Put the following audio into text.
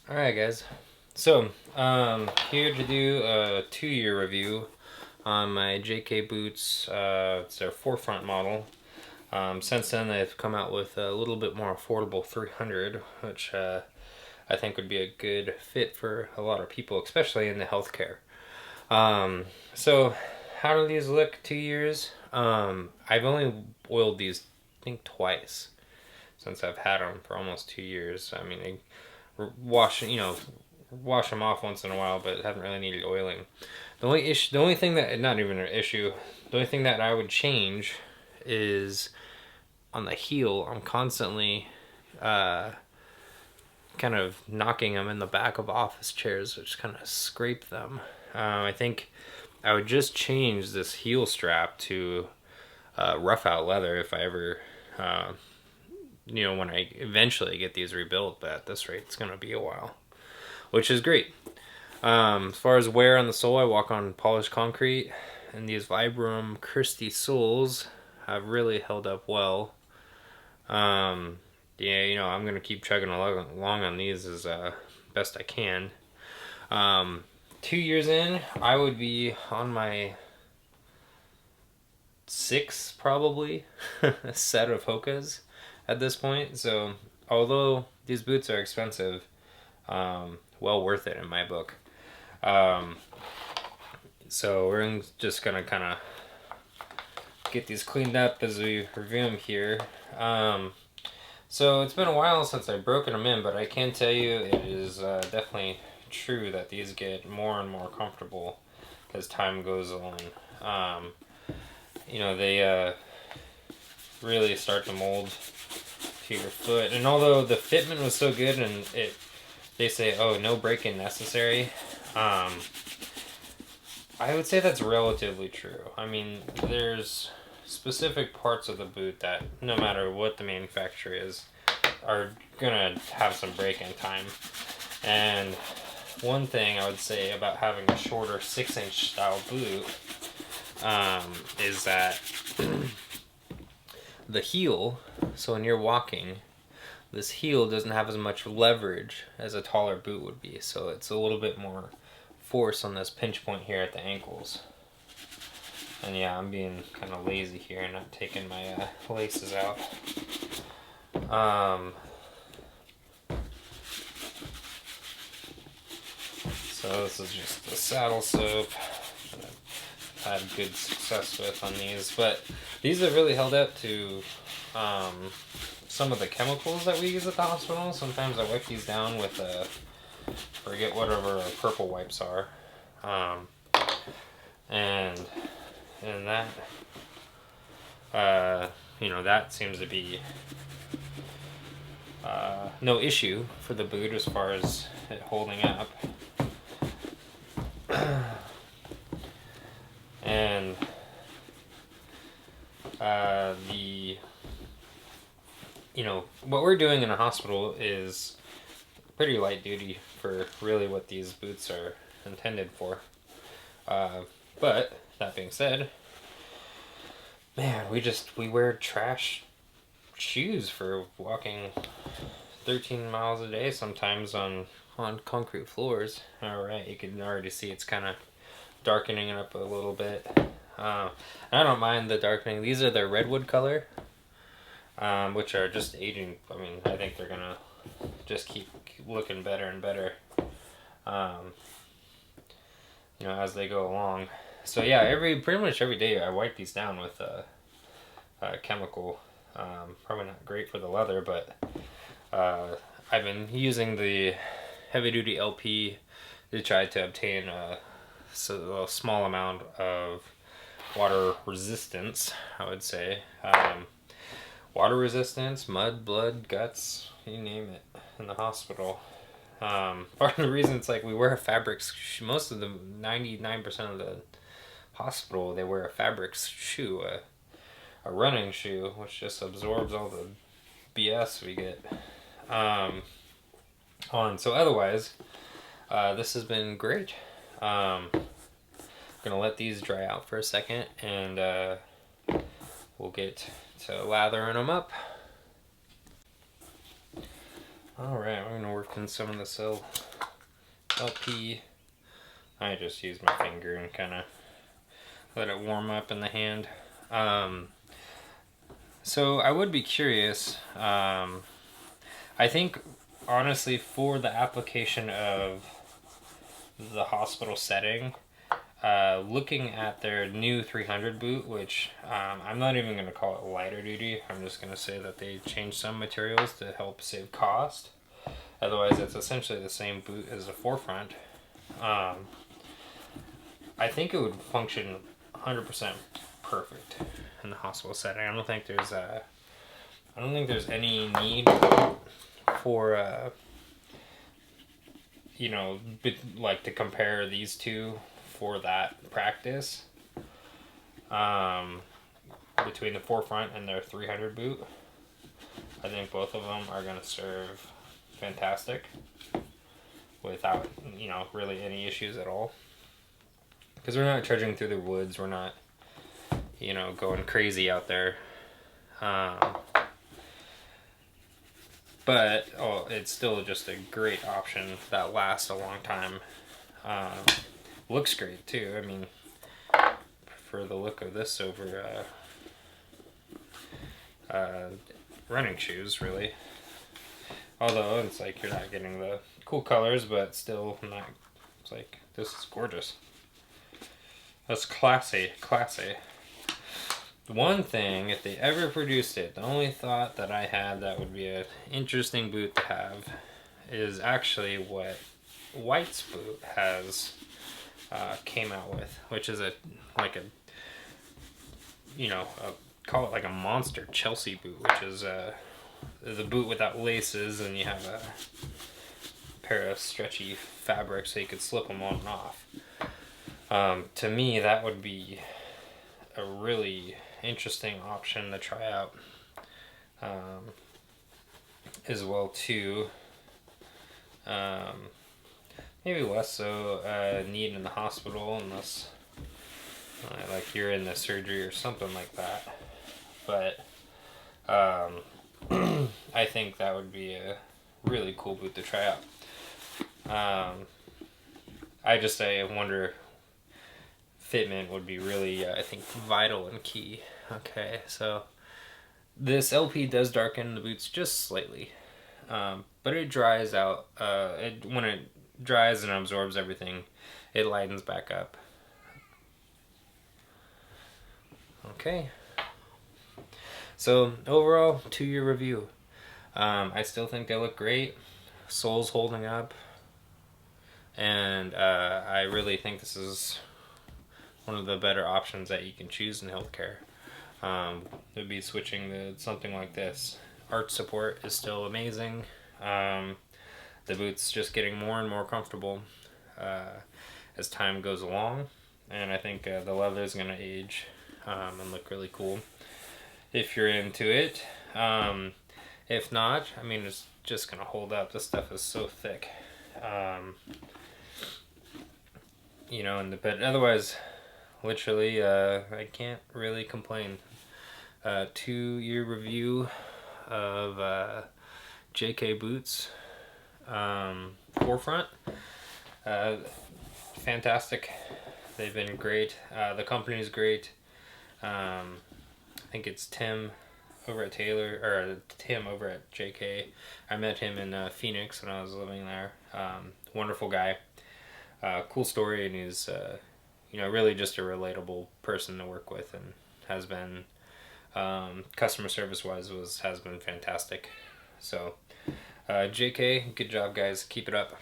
Alright guys, so here to do a 2-year review on my JK boots. It's their forefront model. Since then they've come out with a little bit more affordable 300, which I think would be a good fit for a lot of people, especially in the healthcare. So how do these look 2 years? I've only oiled these, I think, twice since I've had them for almost 2 years. I mean, wash wash them off once in a while, but haven't really needed oiling. The only thing that, not even an issue, the only thing that I would change is on the heel. I'm constantly kind of knocking them in the back of office chairs, which kind of scrape them. I think I would just change this heel strap to rough out leather if I ever when I eventually get these rebuilt, but at this rate, it's going to be a while, which is great. As far as wear on the sole, I walk on polished concrete, and these Vibram Christie soles have really held up well. Yeah, I'm going to keep chugging along on these as best I can. 2 years in, I would be on my 6th, probably, set of Hokas at this point. So although these boots are expensive, well worth it in my book. So we're just gonna kind of get these cleaned up as we review them here. So it's been a while since I've broken them in, but I can tell you it is definitely true that these get more and more comfortable as time goes on. They really start to mold to your foot. And although the fitment was so good, and they say, oh, no break-in necessary, I would say that's relatively true. I mean, there's specific parts of the boot that, no matter what the manufacturer is, are gonna have some break-in time. And one thing I would say about having a shorter 6-inch style boot is that the heel, so when you're walking, this heel doesn't have as much leverage as a taller boot would be, so it's a little bit more force on this pinch point here at the ankles. And yeah, I'm being kind of lazy here and not taking my laces out. So this is just the saddle soap I've had good success with on these, but these have really held up to some of the chemicals that we use at the hospital. Sometimes I wipe these down with forget whatever purple wipes are, and that that seems to be no issue for the boot as far as it holding up. And what we're doing in a hospital is pretty light duty for really what these boots are intended for. But that being said, man, we wear trash shoes for walking 13 miles a day sometimes on concrete floors. Alright, you can already see it's kind of darkening it up a little bit. I don't mind the darkening. These are the redwood color, which are just aging. I mean, I think they're gonna just keep looking better and better, as they go along. So yeah, pretty much every day I wipe these down with a chemical. Probably not great for the leather, but I've been using the heavy duty LP to try to obtain a small amount of water resistance, I would say. Water resistance, mud, blood, guts, you name it, in the hospital. Part of the reason it's like we wear a fabric, most of the 99% of the hospital, they wear a fabric shoe, a running shoe, which just absorbs all the BS we get on. So otherwise, this has been great. Gonna let these dry out for a second, and we'll get to lathering them up. Alright, we're gonna work in some of this LP. I just use my finger and kind of let it warm up in the hand. So I would be curious. I think honestly for the application of the hospital setting, looking at their new 300 boot, which I'm not even going to call it lighter duty. I'm just going to say that they changed some materials to help save cost. Otherwise, it's essentially the same boot as the Forefront. I think it would function 100% perfect in the hospital setting. I don't think there's any need for like to compare these two for that practice between the Forefront and their 300 boot. I think both of them are going to serve fantastic without really any issues at all, because we're not trudging through the woods, we're not going crazy out there, but it's still just a great option that lasts a long time. Looks great too. I mean, prefer the look of this over running shoes, really. Although it's like you're not getting the cool colors, but still not. It's like, this is gorgeous. That's classy, classy. One thing, if they ever produced it, the only thought that I had that would be an interesting boot to have is actually what White's boot has came out with, which is call it like a monster Chelsea boot, which is the boot without laces, and you have a pair of stretchy fabrics so you could slip them on and off. To me, that would be a really interesting option to try out as well too. Maybe less so need in the hospital unless like you're in the surgery or something like that, but I think that would be a really cool boot to try out. I wonder, fitment would be really I think vital and key. Okay, so this LP does darken the boots just slightly, but it dries out. When it dries and absorbs everything, it lightens back up. Okay, so overall 2-year review. I still think they look great. Sole's holding up, and I really think this is one of the better options that you can choose in healthcare. Would be switching to something like this. Arch support is still amazing. The boot's just getting more and more comfortable as time goes along, and I think the leather is going to age and look really cool if you're into it. If not, I mean, it's just going to hold up. This stuff is so thick. But otherwise, literally, I can't really complain. 2-year review of JK boots, Forefront. Fantastic. They've been great. The company's great. I think it's Tim over at Tim over at JK. I met him in Phoenix when I was living there. Wonderful guy. Cool story, and he's really just a relatable person to work with, and has been customer service wise has been fantastic. So JK, good job guys, keep it up.